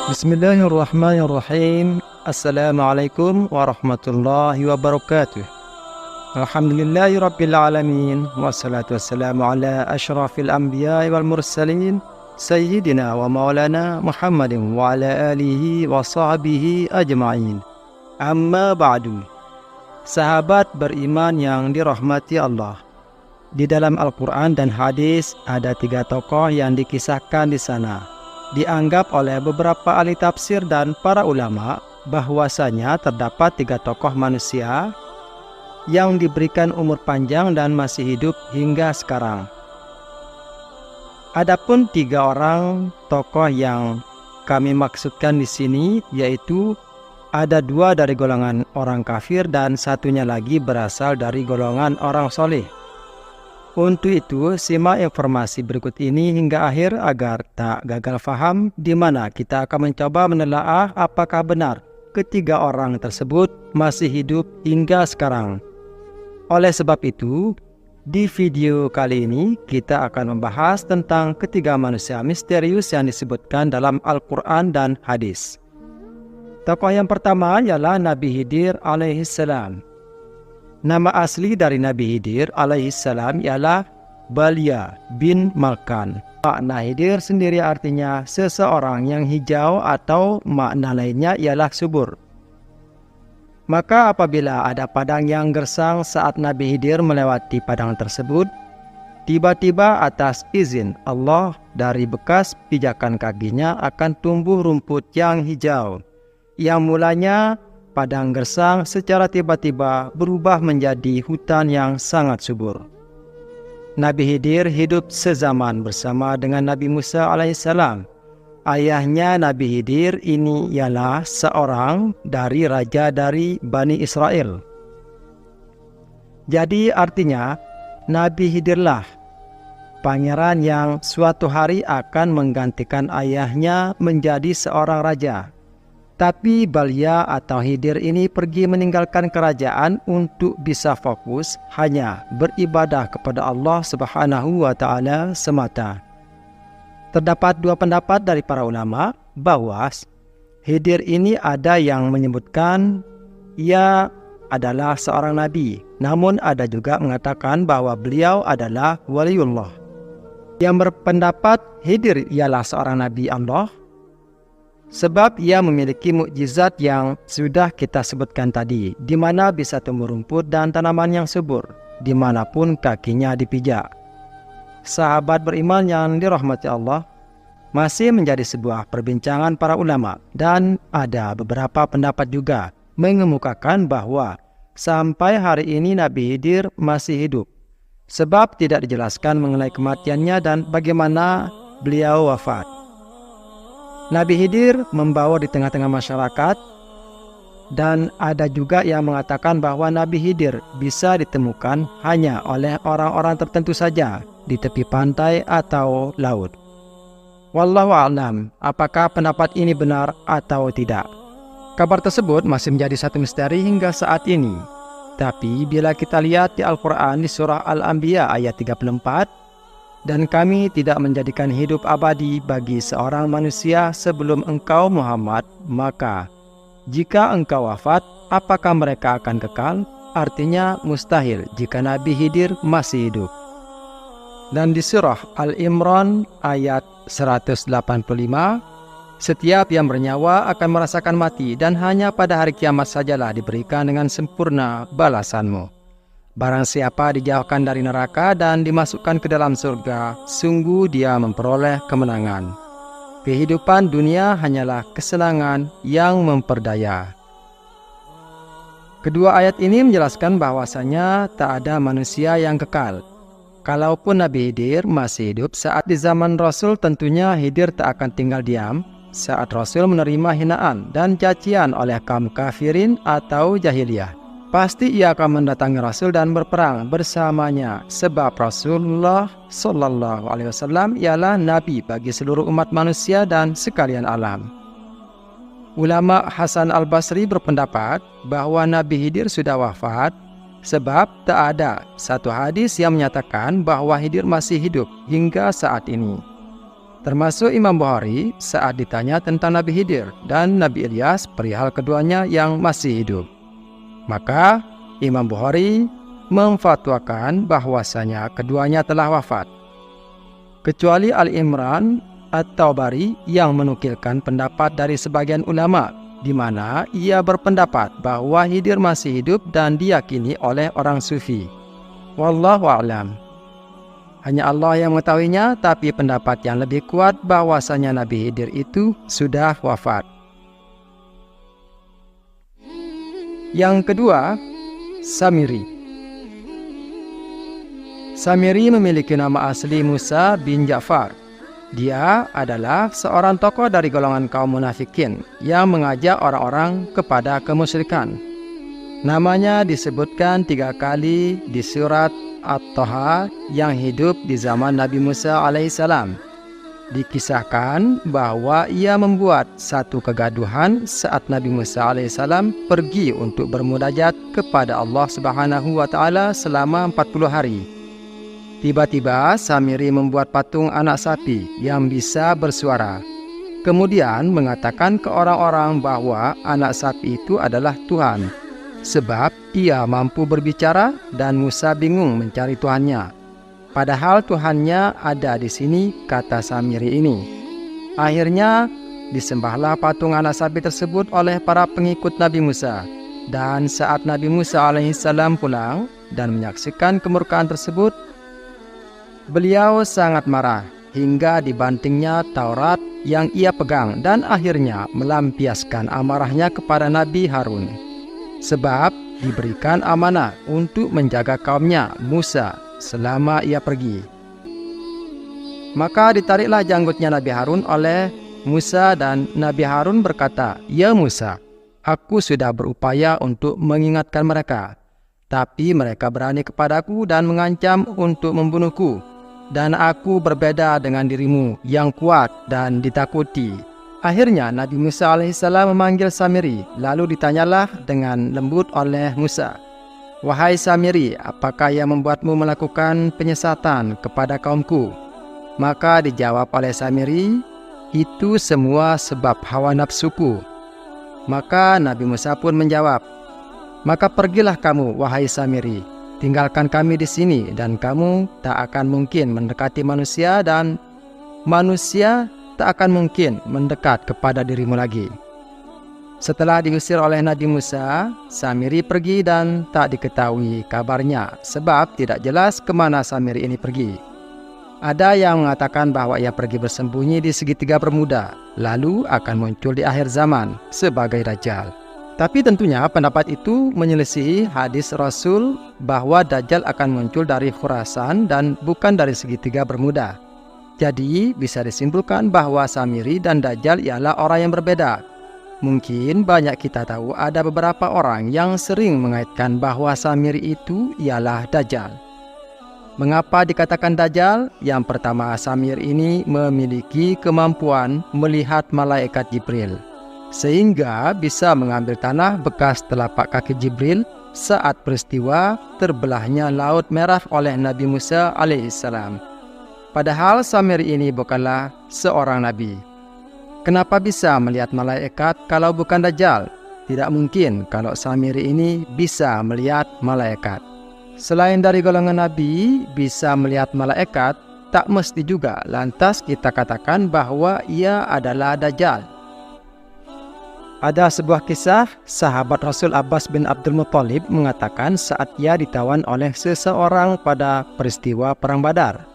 Bismillahirrahmanirrahim. Assalamualaikum warahmatullahi wabarakatuh. Alhamdulillahirabbil alamin wassalatu wassalamu ala asyrafil anbiya'i wal mursalin sayyidina wa maulana Muhammadin wa ala alihi wa sahbihi ajma'in. Amma ba'du. Sahabat beriman yang dirahmati Allah. Di dalam Al-Quran dan hadis ada 3 tokoh yang dikisahkan di sana. Dianggap oleh beberapa ahli tafsir dan para ulama bahwasanya terdapat 3 tokoh manusia yang diberikan umur panjang dan masih hidup hingga sekarang. Adapun 3 orang tokoh yang kami maksudkan di sini, yaitu ada 2 dari golongan orang kafir dan satunya lagi berasal dari golongan orang soleh. Untuk itu, simak informasi berikut ini hingga akhir agar tak gagal faham, di mana kita akan mencoba menelaah apakah benar ketiga orang tersebut masih hidup hingga sekarang. Oleh sebab itu, di video kali ini kita akan membahas tentang ketiga manusia misterius yang disebutkan dalam Al-Quran dan hadis. Tokoh yang pertama ialah Nabi Khidir alaihissalam. Nama asli dari Nabi Khidir alaihissalam ialah Balya bin Malkan. Makna Khidir sendiri artinya seseorang yang hijau, atau makna lainnya ialah subur. Maka apabila ada padang yang gersang saat Nabi Khidir melewati padang tersebut, tiba-tiba atas izin Allah dari bekas pijakan kakinya akan tumbuh rumput yang hijau, yang mulanya padang gersang secara tiba-tiba berubah menjadi hutan yang sangat subur. Nabi Khidir hidup sezaman bersama dengan Nabi Musa alaihissalam. Ayahnya Nabi Khidir ini ialah seorang dari raja dari Bani Israel. Jadi artinya Nabi Khidirlah pangeran yang suatu hari akan menggantikan ayahnya menjadi seorang raja. Tapi Balya atau Khidir ini pergi meninggalkan kerajaan untuk bisa fokus hanya beribadah kepada Allah Subhanahu wa Ta'ala semata. Terdapat 2 pendapat dari para ulama bahwa Khidir ini ada yang menyebutkan ia adalah seorang nabi, namun ada juga mengatakan bahwa beliau adalah waliullah. Yang berpendapat Khidir ialah seorang nabi Allah, sebab ia memiliki mukjizat yang sudah kita sebutkan tadi, di mana bisa tumbuh rumput dan tanaman yang subur, dimanapun kakinya dipijak. Sahabat beriman yang dirahmati Allah, masih menjadi sebuah perbincangan para ulama, dan ada beberapa pendapat juga mengemukakan bahwa sampai hari ini Nabi Khidir masih hidup, sebab tidak dijelaskan mengenai kematiannya dan bagaimana beliau wafat. Nabi Khidir membawa di tengah-tengah masyarakat, dan ada juga yang mengatakan bahwa Nabi Khidir bisa ditemukan hanya oleh orang-orang tertentu saja di tepi pantai atau laut. Wallahu a'lam, apakah pendapat ini benar atau tidak? Kabar tersebut masih menjadi satu misteri hingga saat ini. Tapi bila kita lihat di Al-Quran di surah Al-Anbiya ayat 34, dan kami tidak menjadikan hidup abadi bagi seorang manusia sebelum engkau Muhammad, maka jika engkau wafat, apakah mereka akan kekal? Artinya mustahil jika Nabi Khidir masih hidup. Dan di surah Al-Imran ayat 185, setiap yang bernyawa akan merasakan mati, dan hanya pada hari kiamat sajalah diberikan dengan sempurna balasanmu. Barang siapa dijauhkan dari neraka dan dimasukkan ke dalam surga, sungguh dia memperoleh kemenangan. Kehidupan dunia hanyalah kesenangan yang memperdaya. Kedua ayat ini menjelaskan bahwasanya tak ada manusia yang kekal. Kalaupun Nabi Khidir masih hidup saat di zaman Rasul, tentunya Khidir tak akan tinggal diam saat Rasul menerima hinaan dan cacian oleh kaum kafirin atau jahiliyah. Pasti ia akan mendatangi Rasul dan berperang bersamanya, sebab Rasulullah Sallallahu Alaihi Wasallam ialah Nabi bagi seluruh umat manusia dan sekalian alam. Ulama Hasan Al-Basri berpendapat bahwa Nabi Khidir sudah wafat, sebab tak ada satu hadis yang menyatakan bahwa Khidir masih hidup hingga saat ini. Termasuk Imam Bukhari saat ditanya tentang Nabi Khidir dan Nabi Ilyas perihal keduanya yang masih hidup. Maka Imam Bukhari memfatwakan bahwasanya keduanya telah wafat. Kecuali Al-Imran At-Tabari yang menukilkan pendapat dari sebagian ulama, di mana ia berpendapat bahwa Khidir masih hidup dan diyakini oleh orang sufi. Wallahu a'lam. Hanya Allah yang mengetahuinya, tapi pendapat yang lebih kuat bahwasanya Nabi Khidir itu sudah wafat. Yang kedua, Samiri. Samiri memiliki nama asli Musa bin Ja'far. Dia adalah seorang tokoh dari golongan kaum munafikin yang mengajak orang-orang kepada kemusyrikan. Namanya disebutkan 3 kali di surat At-Taha yang hidup di zaman Nabi Musa alaihissalam. Dikisahkan bahwa ia membuat satu kegaduhan saat Nabi Musa alaihissalam pergi untuk bermunajat kepada Allah Subhanahu wa taala selama 40 hari. Tiba-tiba Samiri membuat patung anak sapi yang bisa bersuara. Kemudian mengatakan ke orang-orang bahwa anak sapi itu adalah Tuhan, sebab ia mampu berbicara dan Musa bingung mencari Tuhannya. Padahal Tuhannya ada di sini, kata Samiri ini. Akhirnya disembahlah patung anak sapi tersebut oleh para pengikut Nabi Musa. Dan saat Nabi Musa alaihissalam pulang dan menyaksikan kemurkaan tersebut, beliau sangat marah hingga dibantingnya Taurat yang ia pegang dan akhirnya melampiaskan amarahnya kepada Nabi Harun. Sebab diberikan amanah untuk menjaga kaumnya Musa selama ia pergi. Maka ditariklah janggutnya Nabi Harun oleh Musa dan Nabi Harun berkata, "Ya Musa, aku sudah berupaya untuk mengingatkan mereka, tapi mereka berani kepadaku dan mengancam untuk membunuhku. Dan aku berbeda dengan dirimu yang kuat dan ditakuti." Akhirnya Nabi Musa alaihissalam memanggil Samiri, lalu ditanyalah dengan lembut oleh Musa, "Wahai Samiri, apakah yang membuatmu melakukan penyesatan kepada kaumku?" Maka dijawab oleh Samiri, "Itu semua sebab hawa nafsuku." Maka Nabi Musa pun menjawab, "Maka pergilah kamu, wahai Samiri, tinggalkan kami di sini, dan kamu tak akan mungkin mendekati manusia, dan manusia tak akan mungkin mendekat kepada dirimu lagi." Setelah diusir oleh Nabi Musa, Samiri pergi dan tak diketahui kabarnya, sebab tidak jelas kemana Samiri ini pergi. Ada yang mengatakan bahwa ia pergi bersembunyi di segitiga Bermuda, lalu akan muncul di akhir zaman sebagai Dajjal. Tapi tentunya pendapat itu menyelisihi hadis Rasul bahwa Dajjal akan muncul dari Khurasan dan bukan dari segitiga Bermuda. Jadi bisa disimpulkan bahwa Samiri dan Dajjal ialah orang yang berbeda. Mungkin banyak kita tahu ada beberapa orang yang sering mengaitkan bahwa Samiri itu ialah Dajjal. Mengapa dikatakan Dajjal? Yang pertama, Samir ini memiliki kemampuan melihat malaikat Jibril, sehingga bisa mengambil tanah bekas telapak kaki Jibril saat peristiwa terbelahnya Laut Merah oleh Nabi Musa alaihissalam. Padahal Samiri ini bukanlah seorang nabi. Kenapa bisa melihat malaikat kalau bukan Dajjal? Tidak mungkin kalau Samiri ini bisa melihat malaikat. Selain dari golongan nabi bisa melihat malaikat, tak mesti juga lantas kita katakan bahwa ia adalah Dajjal. Ada sebuah kisah sahabat Rasul Abbas bin Abdul Muttalib mengatakan saat ia ditawan oleh seseorang pada peristiwa Perang Badar.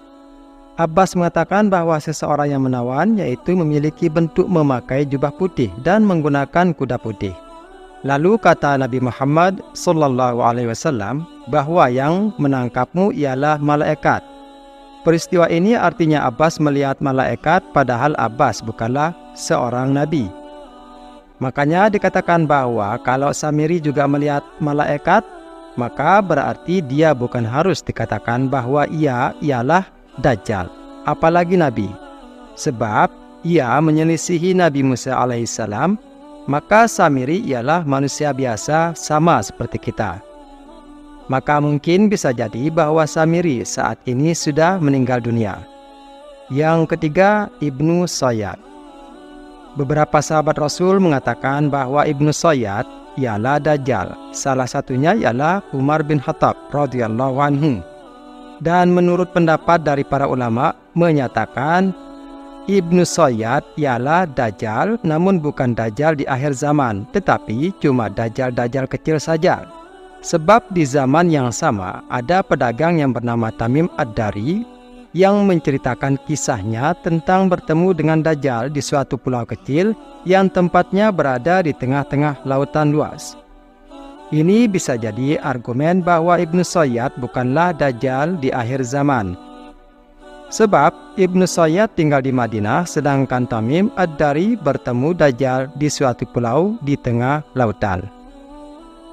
Abbas mengatakan bahwa seseorang yang menawan yaitu memiliki bentuk memakai jubah putih dan menggunakan kuda putih. Lalu kata Nabi Muhammad SAW bahwa yang menangkapmu ialah malaikat. Peristiwa ini artinya Abbas melihat malaikat padahal Abbas bukanlah seorang nabi. Makanya dikatakan bahwa kalau Samiri juga melihat malaikat, maka berarti dia bukan harus dikatakan bahwa ia ialah Dajjal, apalagi Nabi. Sebab ia menyelisihi Nabi Musa alaihissalam, maka Samiri ialah manusia biasa sama seperti kita. Maka mungkin bisa jadi bahwa Samiri saat ini sudah meninggal dunia. Yang ketiga, Ibnu Sayyad. Beberapa sahabat Rasul mengatakan bahwa Ibnu Sayyad ialah Dajjal. Salah satunya ialah Umar bin Khattab radhiyallahu anhu. Dan menurut pendapat dari para ulama menyatakan Ibnu Sayyad ialah Dajjal, namun bukan Dajjal di akhir zaman, tetapi cuma Dajjal-Dajjal kecil saja. Sebab di zaman yang sama ada pedagang yang bernama Tamim Ad-Dari yang menceritakan kisahnya tentang bertemu dengan Dajjal di suatu pulau kecil yang tempatnya berada di tengah-tengah lautan luas. Ini bisa jadi argumen bahwa Ibnu Sayyad bukanlah Dajjal di akhir zaman. Sebab Ibnu Sayyad tinggal di Madinah, sedangkan Tamim Ad-Dari bertemu Dajjal di suatu pulau di tengah lautan.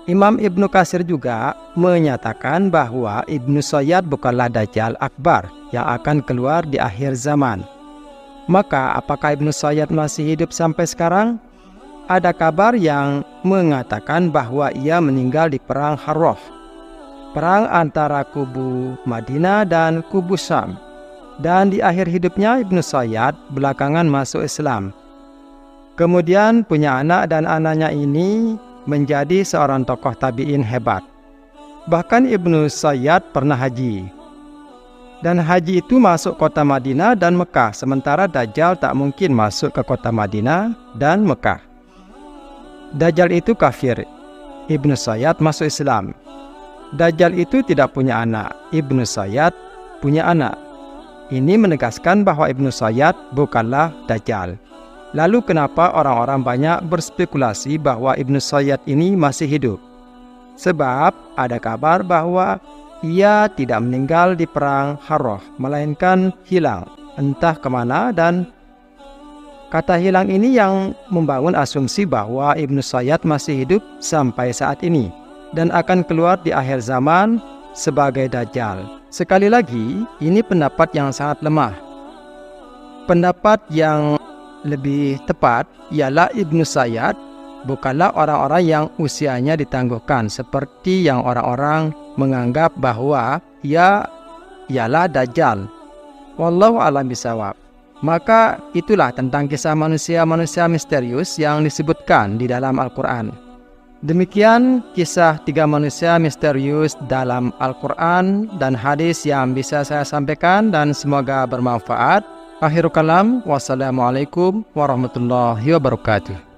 Imam Ibnu Katsir juga menyatakan bahwa Ibnu Sayyad bukanlah Dajjal Akbar yang akan keluar di akhir zaman. Maka apakah Ibnu Sayyad masih hidup sampai sekarang? Ada kabar yang mengatakan bahwa ia meninggal di perang Harrah, perang antara kubu Madinah dan kubu Syam. Dan di akhir hidupnya Ibnu Sayyad belakangan masuk Islam. Kemudian punya anak dan anaknya ini menjadi seorang tokoh tabi'in hebat. Bahkan Ibnu Sayyad pernah haji. Dan haji itu masuk kota Madinah dan Mekah, sementara Dajjal tak mungkin masuk ke kota Madinah dan Mekah. Dajjal itu kafir, Ibnu Sayyad masuk Islam. Dajjal itu tidak punya anak, Ibnu Sayyad punya anak. Ini menegaskan bahwa Ibnu Sayyad bukanlah Dajjal. Lalu kenapa orang-orang banyak berspekulasi bahwa Ibnu Sayyad ini masih hidup? Sebab ada kabar bahwa ia tidak meninggal di perang Harrah, melainkan hilang, entah kemana, dan kata hilang ini yang membangun asumsi bahwa Ibnu Sayyad masih hidup sampai saat ini dan akan keluar di akhir zaman sebagai Dajjal. Sekali lagi, ini pendapat yang sangat lemah. Pendapat yang lebih tepat ialah Ibnu Sayyad bukanlah orang-orang yang usianya ditangguhkan seperti yang orang-orang menganggap bahwa ia ialah Dajjal. Wallahu a'lam bishawab. Maka itulah tentang kisah manusia-manusia misterius yang disebutkan di dalam Al-Quran. Demikian kisah 3 manusia misterius dalam Al-Quran dan hadis yang bisa saya sampaikan, dan semoga bermanfaat. Akhirul kalam, wassalamualaikum warahmatullahi wabarakatuh.